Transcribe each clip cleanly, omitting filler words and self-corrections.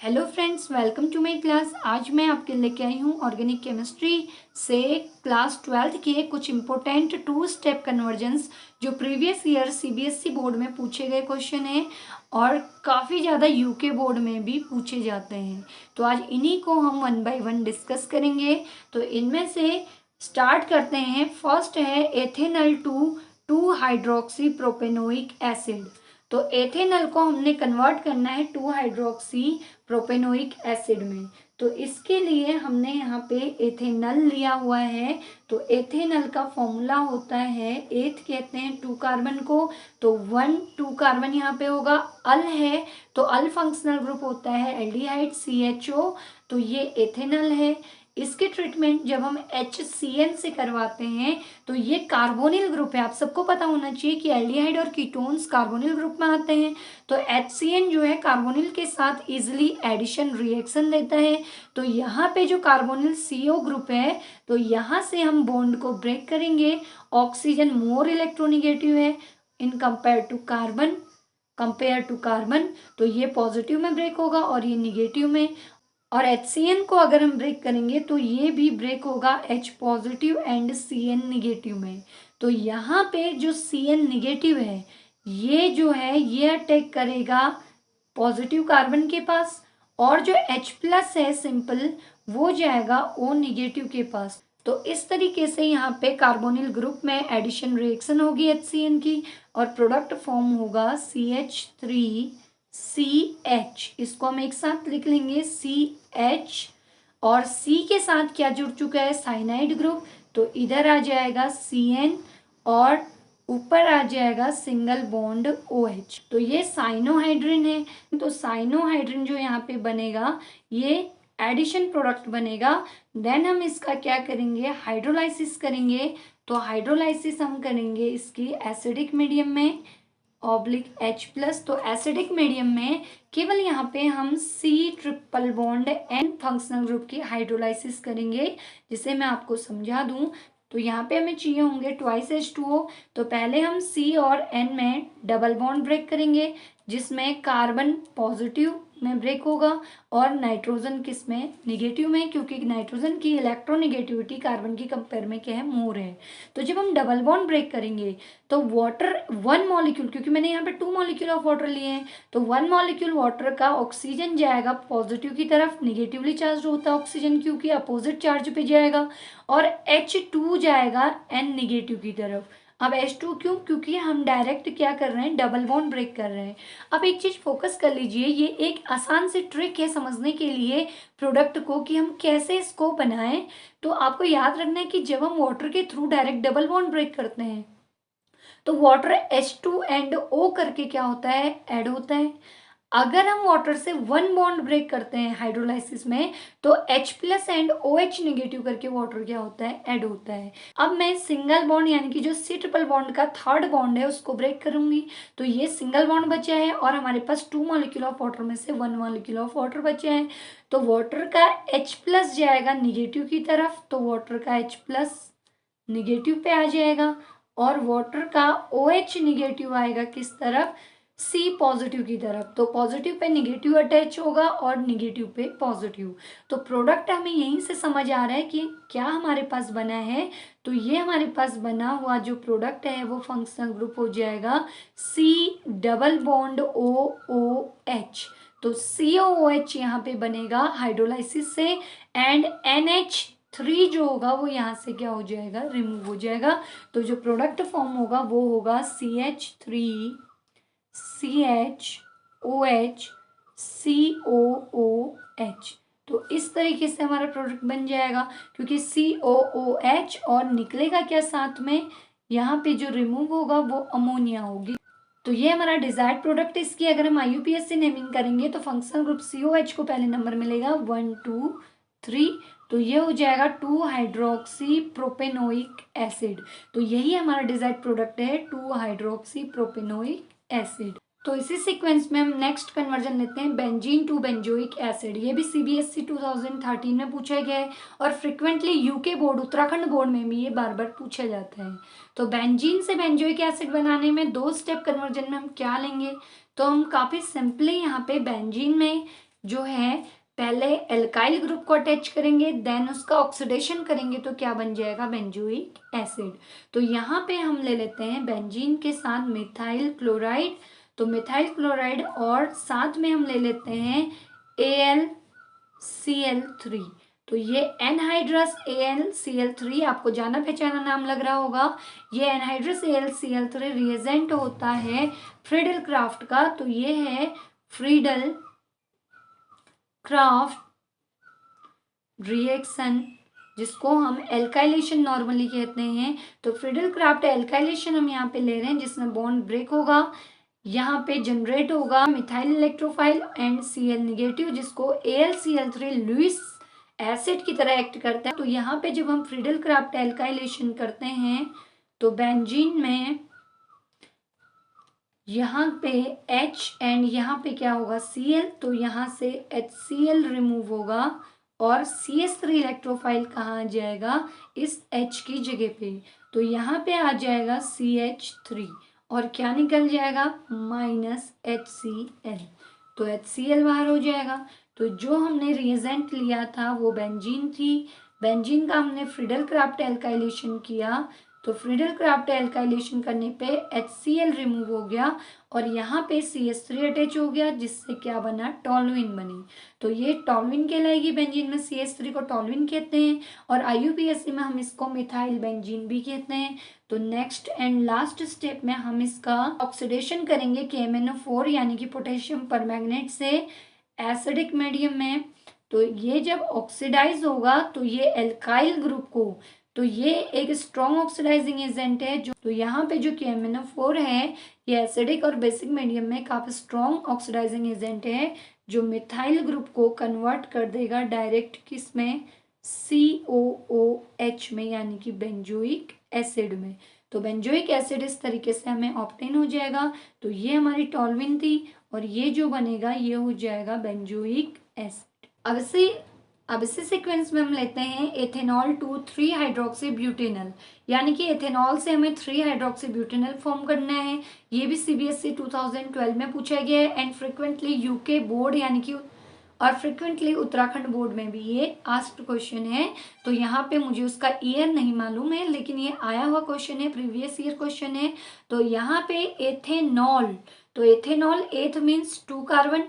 Hello friends, welcome to my class. आज मैं आपके लेके आई हूँ ऑर्गेनिक केमिस्ट्री से क्लास 12th के कुछ इंपॉर्टेंट 2 स्टेप कन्वर्जन्स जो प्रीवियस ईयर सीबीएसई बोर्ड में पूछे गए क्वेश्चन हैं और काफ़ी ज़्यादा यूके बोर्ड में भी पूछे जाते हैं। तो आज इन्हीं को हम 1 बाय 1 डिस्कस करेंगे। तो इनमें से स्टार्ट करते हैं। फर्स्ट है ethanal to 2 hydroxy propanoic acid. तो एथेनल को हमने कन्वर्ट करना है 2 हाइड्रोक्सी प्रोपेनोइक एसिड में। तो इसके लिए हमने यहाँ पे एथेनल लिया हुआ है। तो एथेनल का फॉर्मूला होता है, एथ कहते हैं 2 कार्बन को, तो 1 2 कार्बन यहाँ पे होगा। अल है तो अल फंक्शनल ग्रुप होता है एल्डिहाइड CHO, तो ये एथेनल है। इसकी ट्रीटमेंट जब हम HCN से करवाते हैं तो ये कार्बोनिल ग्रुप है। आप सबको पता होना चाहिए कि एल्डिहाइड और कीटोन्स कार्बोनिल ग्रुप में आते हैं। तो HCN जो है कार्बोनिल के साथ इजिली एडिशन रिएक्शन देता है। तो यहाँ पे जो कार्बोनिल CO ग्रुप है, तो यहाँ से हम बॉन्ड को ब्रेक करेंगे। ऑक्सीजन मोर इलेक्ट्रोनिगेटिव है इन कंपेयर टू कार्बन, तो ये पॉजिटिव में ब्रेक होगा और ये निगेटिव में। और HCN को अगर हम ब्रेक करेंगे तो ये भी ब्रेक होगा H positive and CN negative में। तो यहाँ पे जो CN निगेटिव है ये जो है ये अटैक करेगा पॉजिटिव कार्बन के पास, और जो H प्लस है सिंपल वो जाएगा O निगेटिव के पास। तो इस तरीके से यहाँ पे कार्बोनिल ग्रुप में एडिशन रिएक्शन होगी HCN की और प्रोडक्ट फॉर्म होगा CH3CH। इसको हम एक साथ लिख लेंगे CH, और C के साथ क्या जुड़ चुका है, साइनाइड ग्रुप, तो इधर आ जाएगा CN और ऊपर आ जाएगा सिंगल बॉन्ड OH। तो ये साइनोहाइड्रिन है। तो साइनोहाइड्रिन जो यहाँ पे बनेगा ये एडिशन प्रोडक्ट बनेगा। देन हम इसका क्या करेंगे, हाइड्रोलाइसिस करेंगे। तो हाइड्रोलाइसिस हम करेंगे इसकी एसिडिक मीडियम में H प्लस। तो एसिडिक मीडियम में केवल यहाँ पे हम C triple bond N functional group की हाइड्रोलाइसिस करेंगे, जिसे मैं आपको समझा दूं। तो यहाँ पे हमें चाहिए होंगे 2H2O। तो पहले हम C और N में डबल बॉन्ड ब्रेक करेंगे, जिसमें कार्बन पॉजिटिव में ब्रेक होगा और नाइट्रोजन किस में, निगेटिव में, क्योंकि नाइट्रोजन की इलेक्ट्रोनिगेटिविटी कार्बन की कंपेयर में क्या है, मोर है। तो जब हम डबल बॉन्ड ब्रेक करेंगे तो वाटर 1 मॉलिक्यूल, क्योंकि मैंने यहाँ पे 2 मॉलिक्यूल ऑफ वाटर लिए हैं, तो 1 मॉलिक्यूल वाटर का ऑक्सीजन जाएगा पॉजिटिव की तरफ, निगेटिवली चार्ज होता है ऑक्सीजन क्योंकि अपोजिट चार्ज पे जाएगा, और H2 जाएगा N निगेटिव की तरफ। अब H2 क्यों, क्योंकि हम डायरेक्ट क्या कर रहे हैं, डबल बॉन्ड ब्रेक कर रहे हैं। अब एक चीज फोकस कर लीजिए, ये एक आसान सी ट्रिक है समझने के लिए प्रोडक्ट को कि हम कैसे इसको बनाएं। तो आपको याद रखना है कि जब हम वाटर के through direct double bond break करते हैं तो वाटर H2 एंड O करके क्या होता है, ऐड होता है। अगर हम वाटर से 1 बॉन्ड ब्रेक करते हैं हाइड्रोलाइसिस में तो H plus and OH negative करके वाटर क्या होता है, ऐड होता है। अब मैं सिंगल बॉन्ड यानी कि जो C ट्रिपल बॉन्ड का 3rd बॉन्ड है उसको ब्रेक करूंगी। तो ये सिंगल बॉन्ड बचा है और हमारे पास 2 मॉलिक्यूल ऑफ वाटर में से 1 मॉलिक्यूल ऑफ वाटर बचा है। तो वाटर का H प्लस जाएगा निगेटिव की तरफ, तो वाटर का H प्लस निगेटिव पे आ जाएगा, और वाटर का OH निगेटिव आएगा किस तरफ, C पॉजिटिव की तरफ। तो पॉजिटिव पे निगेटिव अटैच होगा और निगेटिव पे पॉजिटिव। तो प्रोडक्ट हमें यहीं से समझ आ रहा है कि क्या हमारे पास बना है। तो ये हमारे पास बना हुआ जो प्रोडक्ट है वो फंक्शनल ग्रुप हो जाएगा C डबल बॉन्ड OOH। तो COOH यहाँ पे बनेगा हाइड्रोलाइसिस से, एंड NH3 जो होगा वो यहाँ से क्या हो जाएगा, रिमूव हो जाएगा। तो जो प्रोडक्ट फॉर्म होगा वो होगा CH3CHOH COOH। तो इस तरीके से हमारा प्रोडक्ट बन जाएगा, क्योंकि COOH और निकलेगा क्या साथ में, यहाँ पे जो रिमूव होगा वो अमोनिया होगी। तो ये हमारा डिजायर्ड प्रोडक्ट। इसकी अगर हम IUPAC से नेमिंग करेंगे तो फंक्शनल ग्रुप COH को पहले नंबर मिलेगा 1 2 3। तो ये हो जाएगा 2 हाइड्रोक्सी प्रोपेनोइक एसिड। तो यही हमारा डिजायर्ड प्रोडक्ट है 2 हाइड्रोक्सी प्रोपेनोइक एसिड। तो इसी सीक्वेंस में हम नेक्स्ट कन्वर्जन लेते हैं बेंजीन टू बेंजोइक एसिड। ये भी CBSE 2013 में पूछा गया है और frequently UK board, Uttarakhand board में भी ये बार बार पूछा जाता है। तो बेंजीन से बेंजोइक एसिड बनाने में 2 स्टेप कन्वर्जन में हम क्या लेंगे, तो हम काफ़ी सिंपली यहाँ पे बेंजीन में जो है पहले एल्काइल ग्रुप को अटैच करेंगे, देन उसका ऑक्सीडेशन करेंगे तो क्या बन जाएगा, बेंजोइक एसिड। तो यहाँ पे हम ले लेते हैं बेंजीन के साथ मिथाइल क्लोराइड, तो मिथाइल क्लोराइड और साथ में हम ले लेते हैं AlCl3। तो ये एनहाइड्रस AlCl3 आपको जाना पहचाना नाम लग रहा होगा। ये एनहाइड्रस AlCl3 रिएजेंट होता है फ्रीडल क्राफ्ट का। तो ये है फ्रीडल क्राफ्ट रिएक्शन, जिसको हम एल्काइलेशन नॉर्मली कहते हैं। तो फ्रीडल क्राफ्ट एल्काइलेशन हम यहाँ पे ले रहे हैं, जिसमें बॉन्ड ब्रेक होगा, यहाँ पे जनरेट होगा methyl electrophile and Cl negative, जिसको AlCl3 लुईस एसिड की तरह एक्ट करता है। तो यहाँ पे जब हम फ्रीडल क्राफ्ट एल्काइलेशन करते हैं तो बेंजीन में यहाँ पे H एंड यहाँ पे क्या होगा, Cl, तो यहाँ से HCl रिमूव होगा और CH3 इलेक्ट्रोफाइल कहाँ आ जाएगा, इस H की जगह पे। तो यहाँ पे आ जाएगा CH3 और क्या निकल जाएगा, -HCl। तो HCl बाहर हो जाएगा। तो जो हमने रिएजेंट लिया था वो बेंजीन थी, बेंजीन का हमने फ्रीडल क्राफ्ट एल्काइलेशन किया। तो फ्रीडल क्राफ्ट एल्काइलेशन करने पे HCl रिमूव हो गया और यहाँ पे CH3 अटैच हो गया, जिससे क्या बना, टॉलुइन बनी। तो ये टॉलुइन कहलाएगी, बेंजीन में CH3 को टॉलुइन कहते हैं और IUPAC में हम इसको मिथाइल बेंजीन भी कहते हैं। तो नेक्स्ट एंड लास्ट स्टेप में हम इसका ऑक्सीडेशन करेंगे KMnO4 यानी कि पोटेशियम परमैंगनेट से एसिडिक मीडियम में। तो ये जब ऑक्सीडाइज होगा तो ये एल्काइल ग्रुप को, तो ये एक स्ट्रॉन्ग ऑक्सीडाइजिंग एजेंट है जो, तो यहाँ पे जो KMnO4 है ये एसिडिक और बेसिक मीडियम में काफी स्ट्रॉन्ग ऑक्सीडाइजिंग एजेंट है, जो मिथाइल ग्रुप को कन्वर्ट कर देगा डायरेक्ट किसमें, COOH में, यानी कि बेंजोइक एसिड में। तो बेंजोइक एसिड इस तरीके से हमें ऑब्टेन हो जाएगा। तो ये हमारी टॉलुइन थी और ये जो बनेगा ये हो जाएगा बेंजोइक एसिड। अब इसी सीक्वेंस में हम लेते हैं एथेनॉल टू 3 हाइड्रोक्सी ब्यूटेनॉल, यानी कि एथेनॉल से हमें 3 हाइड्रोक्सी ब्यूटेनॉल फॉर्म करना है। ये भी CBSE 2012 में पूछा गया है एंड फ्रिक्वेंटली यूके बोर्ड यानी कि और फ्रिक्वेंटली उत्तराखंड बोर्ड में भी ये आस्क्ड क्वेश्चन है। तो यहाँ पे मुझे उसका ईयर नहीं मालूम है, लेकिन ये आया हुआ क्वेश्चन है, प्रीवियस ईयर क्वेश्चन है। तो यहाँ पे एथेनॉल, तो एथेनॉल, एथ means 2 carbon,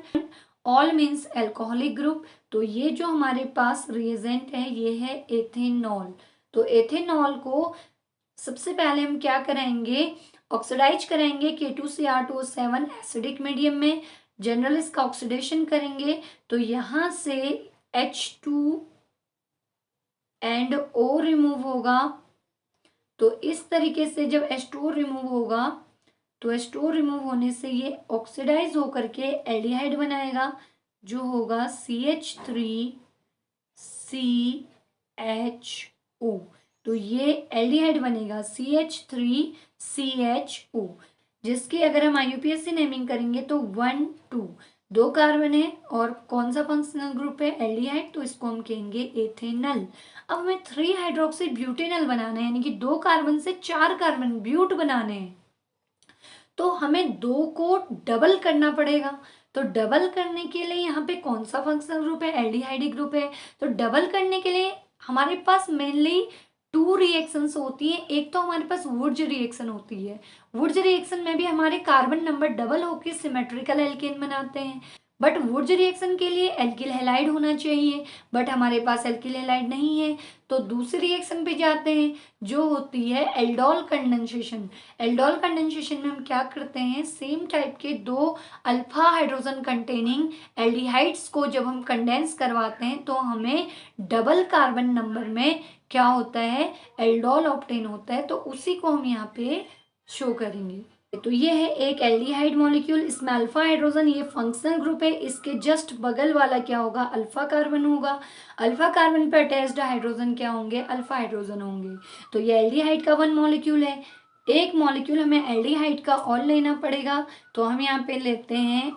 all means alcoholic group. तो ये जो हमारे पास रिएजेंट है ये है एथेनॉल। तो एथेनॉल को सबसे पहले हम क्या करेंगे, ऑक्सीडाइज करेंगे K2Cr2O7 एसिडिक मीडियम में, जनरल इसका ऑक्सीडेशन करेंगे। तो यहाँ से H2 एंड O रिमूव होगा। तो इस तरीके से जब H2O रिमूव होगा तो H2O रिमूव होने से ये ऑक्सीडाइज होकर के एल्डिहाइड बनाएगा, जो होगा CH3CHO। तो ये एल्डिहाइड बनेगा CH3CHO, जिसकी अगर हम IUPAC नेमिंग करेंगे तो 1 2 2 कार्बन है और कौन सा फंक्शनल ग्रुप है, एल्डिहाइड, तो इसको हम कहेंगे एथेनल। अब हमें 3 हाइड्रोक्सी ब्यूटेनल बनाना है, यानी कि 2 कार्बन से 4 कार्बन ब्यूट बनाने हैं। तो हमें 2 को डबल करना पड़ेगा। तो डबल करने के लिए यहाँ पे कौन सा फंक्शनल ग्रुप है, एल्डिहाइड ग्रुप है। तो डबल करने के लिए हमारे पास मेनली 2 रिएक्शंस होती हैं। एक तो हमारे पास वुड्स रिएक्शन होती है, वुड्स रिएक्शन में भी हमारे कार्बन नंबर डबल होकर सिमेट्रिकल एल्केन बनाते हैं। बट वुड्स रिएक्शन के लिए एल्किल हैलाइड होना चाहिए, बट हमारे पास एल्किल हैलाइड नहीं है। तो दूसरी रिएक्शन पे जाते हैं जो होती है एल्डोल कंडेंसेशन। एल्डोल कंडेंसेशन में हम क्या करते हैं, सेम टाइप के 2 अल्फा हाइड्रोजन कंटेनिंग एल्डिहाइड्स को जब हम कंडेंस करवाते हैं तो हमें डबल कार्बन नंबर में क्या होता है, एल्डोल ऑब्टेन होता है। तो उसी को हम यहाँ पे शो करेंगे। तो ये है एक एल्डिहाइड मॉलिक्यूल, इसमें अल्फा हाइड्रोजन, ये फंक्शनल ग्रुप है। इसके जस्ट बगल वाला क्या होगा, अल्फा कार्बन होगा। अल्फा कार्बन पे अटैच्ड हाइड्रोजन क्या होंगे, अल्फा हाइड्रोजन होंगे। तो ये एल्डिहाइड का 1 मॉलिक्यूल है। एक मॉलिक्यूल हमें एल्डिहाइड का और लेना पड़ेगा। तो हम यहाँ पे लेते हैं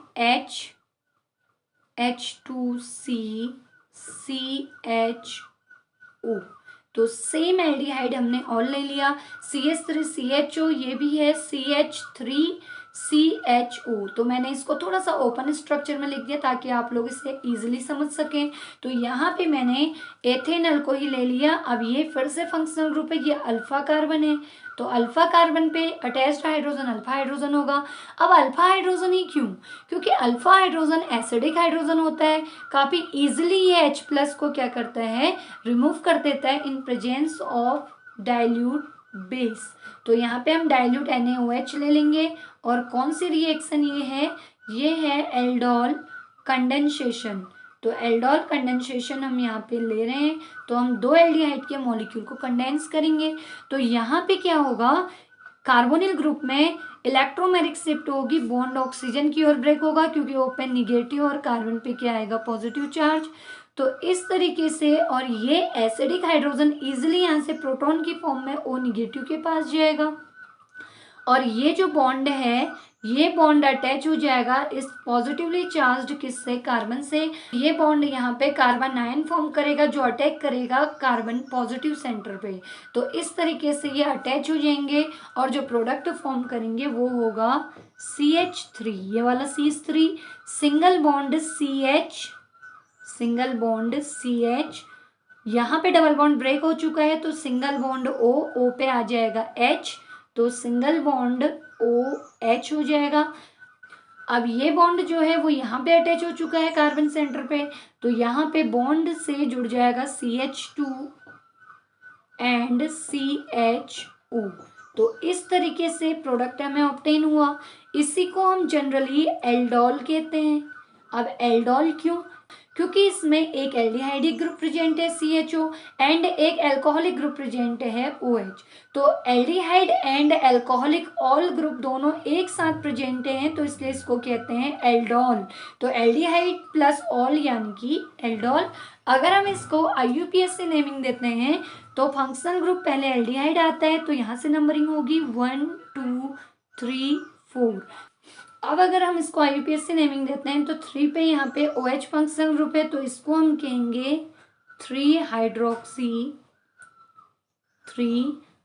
H2CCHO। तो सेम एल्डिहाइड हमने और ले लिया, CH3CHO, ये भी है CH3 CHO। तो मैंने इसको थोड़ा सा ओपन स्ट्रक्चर में लिख दिया ताकि आप लोग इसे इजीली समझ सकें। तो यहाँ पे मैंने एथेनॉल को ही ले लिया। अब ये फिर से फंक्शनल ग्रुप है, ये अल्फा कार्बन है, तो अल्फा कार्बन पे अटैच्ड हाइड्रोजन अल्फा हाइड्रोजन होगा। अब अल्फा हाइड्रोजन ही क्यों? क्योंकि अल्फा हाइड्रोजन एसिडिक हाइड्रोजन होता है, काफी इजीली ये H+ को क्या करता है, रिमूव कर देता है in presence of dilute base. तो यहाँ पे हम डाइल्यूट NaOH ले लेंगे और कौन सी रिएक्शन ये है एल्डोल कंडेंसेशन। तो एल्डोल कंडेंसेशन हम यहाँ पे ले रहे हैं, तो हम दो एल्डिहाइड के मॉलिक्यूल को कंडेंस करेंगे। तो यहाँ पे क्या होगा, कार्बोनिल ग्रुप में इलेक्ट्रोमेरिक शिफ्ट होगी, बॉन्ड ऑक्सीजन की ओर ब्रेक होगा क्योंकि ओपन निगेटिव और कार्बन पे क्या आएगा, पॉजिटिव चार्ज। तो इस तरीके से, और ये एसिडिक हाइड्रोजन इजिली यहाँ से प्रोटॉन की फॉर्म में O- के पास जाएगा, और ये जो बॉन्ड है ये बॉन्ड अटैच हो जाएगा इस पॉजिटिवली चार्ज्ड किससे, कार्बन से। ये बॉन्ड यहाँ पे कार्बन आयन फॉर्म करेगा जो अटैक करेगा कार्बन पॉजिटिव सेंटर पे। तो इस तरीके से ये अटैच हो जाएंगे और जो प्रोडक्ट फॉर्म करेंगे वो होगा CH3, ये वाला CH3, सिंगल बॉन्ड CH, यहाँ पे डबल बॉन्ड ब्रेक हो चुका है तो सिंगल बॉन्ड O पे आ जाएगा H, तो सिंगल बॉन्ड OH हो जाएगा। अब ये बॉन्ड जो है वो यहाँ पे अटैच हो चुका है कार्बन सेंटर पे, तो यहाँ पे बॉन्ड से जुड़ जाएगा CH2 एंड CHO। तो इस तरीके से प्रोडक्ट हमें ऑब्टेन हुआ। इसी को हम जनरली एल्डोल कहते हैं। अब एल्डोल क्यों? क्योंकि इसमें एक एल्डिहाइडिक ग्रुप प्रेजेंट है CHO एंड एक अल्कोहलिक ग्रुप प्रेजेंट है OH। तो aldehyde and alcoholic all group दोनों एक साथ प्रेजेंट हैं, तो इसलिए इसको कहते हैं एल्डोल। तो एल्डिहाइड प्लस ऑल यानी कि एल्डोल। अगर हम इसको IUPAC से नेमिंग देते हैं तो फंक्शनल ग्रुप पहले एल्डिहाइड आता है, तो यहाँ से नंबरिंग होगी 1 2 3 4। अब अगर हम इसको IUPAC से नेमिंग देते हैं तो 3 पे यहाँ पे OH फंक्शनल ग्रुप है, तो इसको हम कहेंगे 3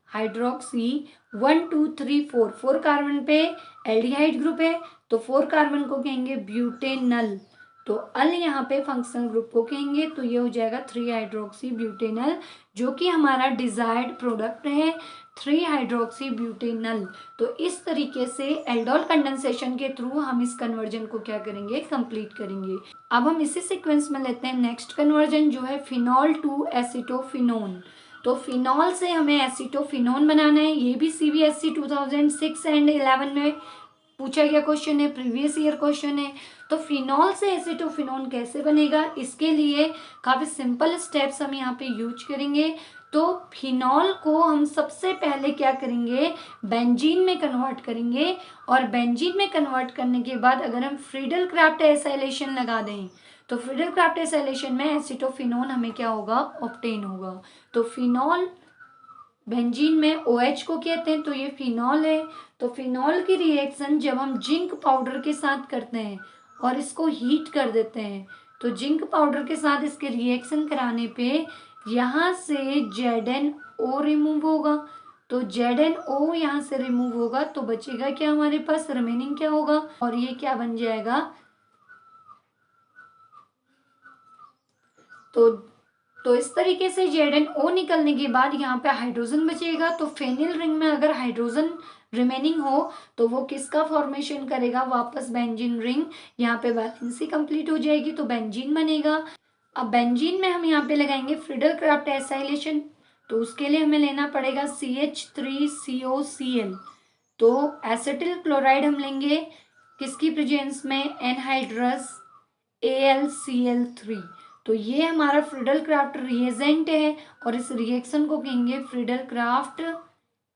हाइड्रोक्सी 1 2 3 4। 4 कार्बन पे एल्डिहाइड ग्रुप है तो 4 कार्बन को कहेंगे ब्यूटेनल, तो अल यहाँ पे फंक्शनल ग्रुप को कहेंगे, तो ये हो जाएगा 3 हाइड्रोक्सी ब्यूटेनल, जो कि हमारा डिजायर्ड प्रोडक्ट है 3 हाइड्रोक्सी ब्यूटेनल। तो इस तरीके से एल्डोल कंडेंसेशन के थ्रू हम इस कन्वर्जन को क्या करेंगे, कंप्लीट करेंगे। अब हम इसी सीक्वेंस में लेते हैं नेक्स्ट कन्वर्जन जो है फिनॉल टू एसिटोफिनोन। तो फिनॉल से हमें एसिटोफिनोन बनाना है। ये भी CBSE 2006 एंड 11 में पूछा गया क्वेश्चन है, प्रीवियस ईयर क्वेश्चन है। तो फिनॉल से एसिटोफिनोन कैसे बनेगा, इसके लिए काफी सिंपल स्टेप्स हम यहाँ पे यूज करेंगे। तो फिनॉल को हम सबसे पहले क्या करेंगे, बेंजीन में कन्वर्ट करेंगे, और बेंजीन में कन्वर्ट करने के बाद अगर हम फ्रीडल क्राफ्ट एसाइलेशन लगा दें तो फ्रीडल क्राफ्ट एसाइलेशन में एसिटोफिनोन हमें क्या होगा, ऑब्टेन होगा। तो फिनॉल बेंजीन में OH को कहते हैं, तो ये फिनॉल है। तो फिनॉल की रिएक्शन जब हम जिंक पाउडर के साथ करते हैं और इसको हीट कर देते हैं, तो जिंक पाउडर के साथ इसके रिएक्शन कराने पे यहाँ से ZnO रिमूव होगा। तो ZnO यहाँ से रिमूव होगा तो बचेगा क्या हमारे पास, रिमेनिंग क्या होगा, और ये क्या बन जाएगा, तो इस तरीके से ZnO निकलने के बाद यहाँ पे हाइड्रोजन बचेगा। तो फेनिल रिंग में अगर हाइड्रोजन रिमेनिंग हो तो वो किसका फॉर्मेशन करेगा, वापस बेंजीन रिंग, यहाँ पे वैलेंसी कंप्लीट हो जाएगी तो बेंजीन बनेगा। अब बेंजीन में हम यहाँ पे लगाएंगे फ्रीडल क्राफ्ट एसाइलेशन, तो उसके लिए हमें लेना पड़ेगा CH3COCl। तो एसिटिल क्लोराइड हम लेंगे किसकी प्रेजेंस में, एनहाइड्रस AlCl3। तो ये हमारा फ्रीडल क्राफ्ट रिएजेंट है और इस रिएक्शन को कहेंगे फ्रीडल क्राफ्ट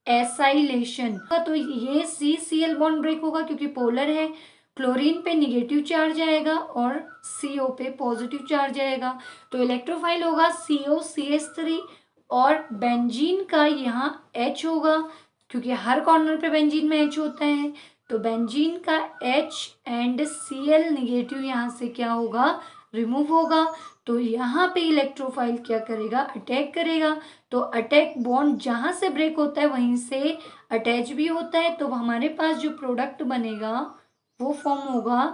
एसाइलेशन। तो ये CCl बॉन्ड ब्रेक होगा क्योंकि पोलर है, क्लोरीन पे निगेटिव चार्ज आएगा और CO पे पॉजिटिव चार्ज आएगा, तो इलेक्ट्रोफाइल होगा COCH3, और बेंजीन का यहाँ H होगा क्योंकि हर कॉर्नर पे बेंजीन में H होता है, तो बेंजीन का H एंड Cl निगेटिव यहाँ से क्या होगा, रिमूव होगा। तो यहाँ पे इलेक्ट्रोफाइल क्या करेगा, अटैक करेगा। तो अटैक बॉन्ड जहाँ से ब्रेक होता है वहीं से अटैच भी होता है। तो हमारे पास जो प्रोडक्ट बनेगा वो फॉर्म होगा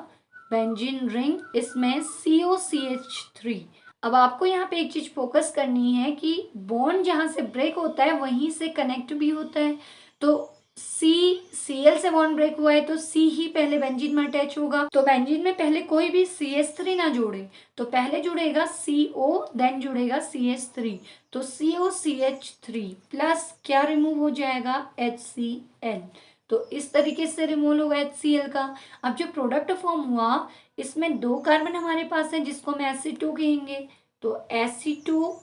बेंजीन रिंग, इसमें COCH3। अब आपको यहाँ पे एक चीज फोकस करनी है कि बॉन्ड जहां से ब्रेक होता है वहीं से कनेक्ट भी होता है। तो Cl से बॉन्ड ब्रेक हुआ है तो C ही पहले बेंजीन में अटैच होगा। तो बेंजीन में पहले कोई भी CH3 ना जोड़े, तो पहले जुड़ेगा CO, देन जुड़ेगा CH3। तो COCH3 प्लस क्या रिमूव हो जाएगा, HCl। तो इस तरीके से रिमूव होगा HCl का। अब जो प्रोडक्ट फॉर्म हुआ इसमें 2 कार्बन हमारे पास है जिसको हम Ac2 कहेंगे। तो Ac2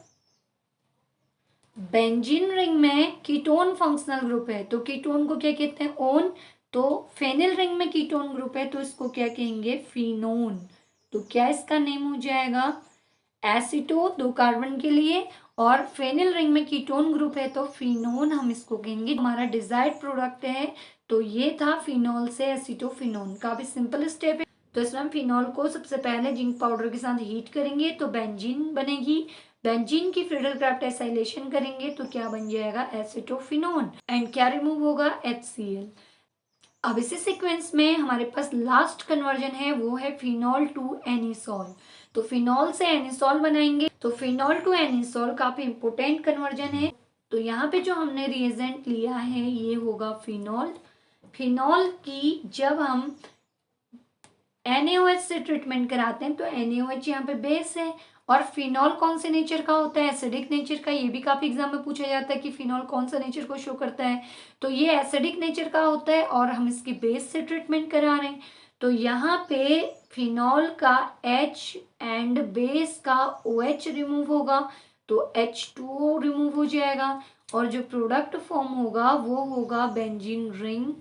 बेंजीन रिंग में कीटोन फंक्शनल ग्रुप है, तो कीटोन को क्या कहते हैं, ओन। तो फेनिल रिंग में कीटोन ग्रुप है तो इसको क्या कहेंगे, फिनोन। तो क्या इसका नेम हो जाएगा, एसीटो 2 कार्बन के लिए, और फेनिल रिंग में कीटोन ग्रुप है तो फिनोन हम इसको कहेंगे। हमारा डिजायर्ड प्रोडक्ट है। तो ये था फिनोल से एसीटोफिनोन, काफी सिंपल स्टेप है। तो इसमें हम फिनोल को सबसे पहले जिंक पाउडर के साथ हीट करेंगे तो बेंजीन बनेगी। बेंजीन की फ्रीडल-क्राफ्ट एसाइलेशन करेंगे तो क्या बन जाएगा, एसीटोफिनोन। एंड क्या रिमूव होगा, HCl। अब इसी सीक्वेंस में हमारे पास लास्ट कन्वर्जन है, वो है फिनॉल टू एनिसॉल। तो फिनॉल से एनिसॉल बनाएंगे। तो फिनॉल टू एनिसॉल काफी इंपोर्टेंट कन्वर्जन है। तो यहाँ पे जो हमने रिएजेंट लिया है ये होगा फिनॉल। फिनॉल की जब हम NaOH से ट्रीटमेंट कराते हैं तो NaOH यहाँ पे बेस है। और फिनॉल कौन से नेचर का होता है, एसिडिक नेचर का। ये भी काफी एग्जाम में पूछा जाता है कि फिनॉल कौन सा नेचर को शो करता है। तो ये एसिडिक नेचर का होता है और हम इसकी बेस से ट्रीटमेंट करा रहे हैं। तो यहाँ पे फिनॉल का H एंड बेस का OH रिमूव होगा तो H2O रिमूव हो जाएगा। और जो प्रोडक्ट फॉर्म होगा वो होगा बेंजीन रिंग।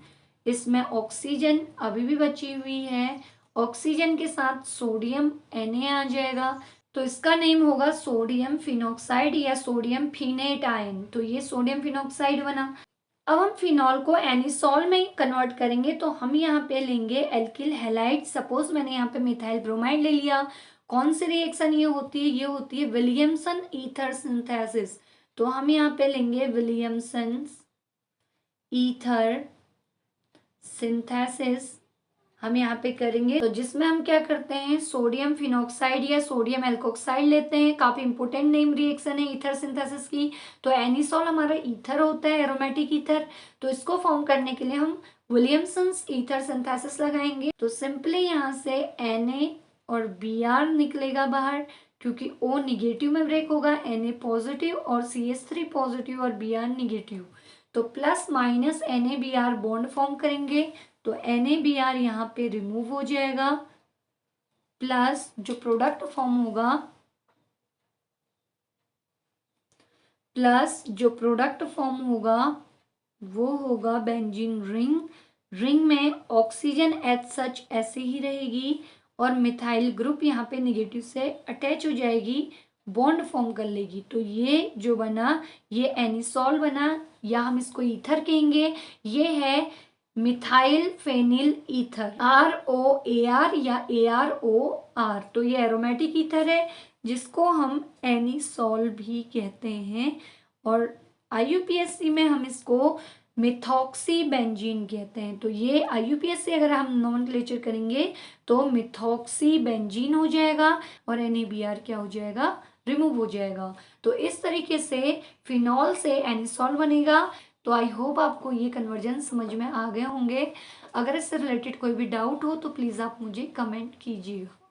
इसमें ऑक्सीजन अभी भी बची हुई है, ऑक्सीजन के साथ सोडियम Na आ जाएगा। तो इसका नेम होगा सोडियम फिनॉक्साइड या सोडियम फिनेट आयन। तो ये सोडियम फिनॉक्साइड बना। अब हम फिनॉल को एनिसॉल में कन्वर्ट करेंगे तो हम यहाँ पे लेंगे एल्किल हैलाइड। सपोज मैंने यहाँ पे मिथाइल ब्रोमाइड ले लिया। कौन सी रिएक्शन ये होती है, ये होती है विलियमसन ईथर सिंथेसिस। तो हम यहाँ पे लेंगे विलियमसन ईथर सिंथेसिस हम यहाँ पे करेंगे। तो जिसमें हम क्या करते हैं, सोडियम फिनॉक्साइड या सोडियम एल्कोक्साइड लेते हैं। काफी इंपोर्टेंट नेम रिएक्शन है ईथर सिंथेसिस की। तो एनिसॉल हमारा ईथर होता है, एरोमेटिक ईथर। तो इसको फॉर्म करने के लिए हम विलियमसन ईथर सिंथेसिस लगाएंगे। तो सिंपली यहाँ से Na और Br निकलेगा बाहर, क्योंकि O निगेटिव में ब्रेक होगा, Na पॉजिटिव और CH3 पॉजिटिव और Br निगेटिव। तो plus minus NaBr bond form करेंगे तो NaBr यहाँ पे रिमूव हो जाएगा। प्लस जो प्रोडक्ट फॉर्म होगा, वो होगा बेंजीन रिंग। रिंग में ऑक्सीजन एच सच ऐसे ही रहेगी और मिथाइल ग्रुप यहाँ पे निगेटिव से अटैच हो जाएगी, बॉन्ड फॉर्म कर लेगी। तो ये जो बना ये एनिसॉल बना, या हम इसको ईथर कहेंगे। ये है मिथाइल फेनिल ईथर, ROAR या AROR। तो ये एरोमेटिक ईथर है जिसको हम एनिसॉल भी कहते हैं। और IUPAC में हम इसको मिथॉक्सी बेंजीन कहते हैं। तो ये IUPAC अगर हम नॉमेनक्लेचर करेंगे तो मिथॉक्सी बेंजीन हो जाएगा और NaBr क्या हो जाएगा, रिमूव हो जाएगा। तो इस तरीके से फिनॉल से एनिसॉल बनेगा। तो आई होप आपको ये कन्वर्जन समझ में आ गए होंगे। अगर इससे रिलेटेड कोई भी डाउट हो तो प्लीज़ आप मुझे कमेंट कीजिएगा।